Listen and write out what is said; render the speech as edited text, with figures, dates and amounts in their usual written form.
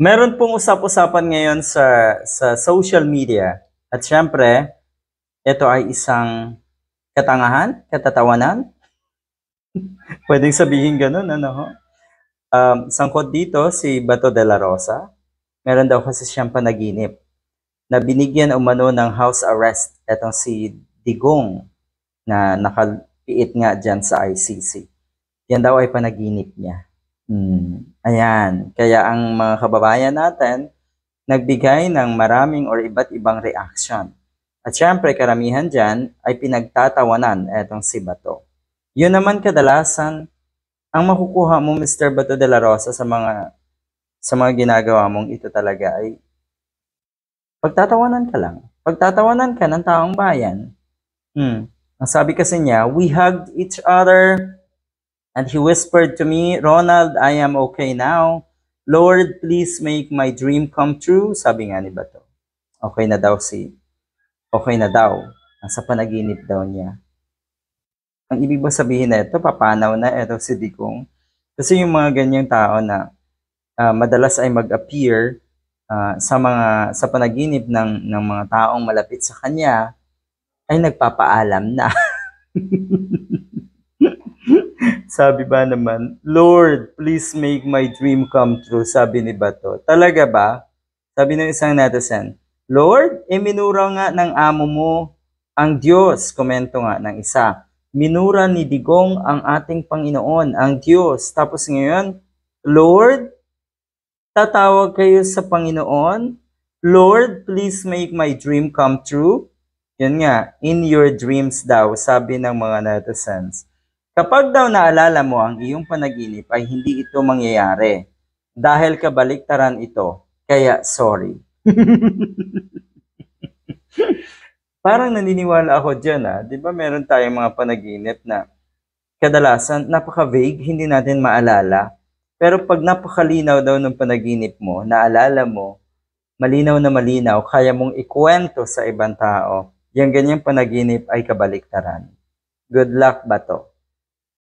Meron pong usap-usapan ngayon sa social media at siyempre, ito ay isang katangahan, katatawanan, puwedeng sabihin gano'n ano ho. Sangkot dito si Bato de la Rosa, meron daw kasi siyang panaginip na binigyan umano ng house arrest etong si Digong na nakapiit nga diyan sa ICC. Yan daw ay panaginip niya. Ayan. Kaya ang mga kababayan natin nagbigay ng maraming or iba't ibang reaction. At syempre, karamihan dyan ay pinagtatawanan etong si Bato. Yun naman kadalasan, ang makukuha mo, Mr. Bato de la Rosa, sa mga ginagawa mong ito talaga ay pagtatawanan ka lang. Pagtatawanan ka ng taong bayan. Ang sabi kasi niya, we hugged each other and he whispered to me, Ronald, I am okay now. Lord, please make my dream come true. Sabi nga ni Bato. Okay na daw. Nasa panaginip daw niya. Ang ibig ba sabihin na ito, papanaw na ito si Digong. Kasi yung mga ganyang tao na madalas ay mag-appear sa panaginip ng mga taong malapit sa kanya, ay nagpapaalam na. Sabi ba naman, Lord, please make my dream come true, sabi ni Bato. Talaga ba? Sabi ng isang netizen, Lord, minura nga ng amo mo ang Diyos. Komento nga ng isa. Minura ni Digong ang ating Panginoon, ang Diyos. Tapos ngayon, Lord, tatawag kayo sa Panginoon. Lord, please make my dream come true. Yun nga, in your dreams daw, sabi ng mga netizens. Kapag daw naalala mo ang iyong panaginip ay hindi ito mangyayari. Dahil kabaliktaran ito, kaya sorry. Parang naniniwala ako dyan. Di ba meron tayong mga panaginip na kadalasan napaka-vague, hindi natin maalala. Pero pag napakalinaw daw ng panaginip mo, naalala mo, malinaw na malinaw, kaya mong ikwento sa ibang tao, yung ganyang panaginip ay kabaliktaran. Good luck, Bato.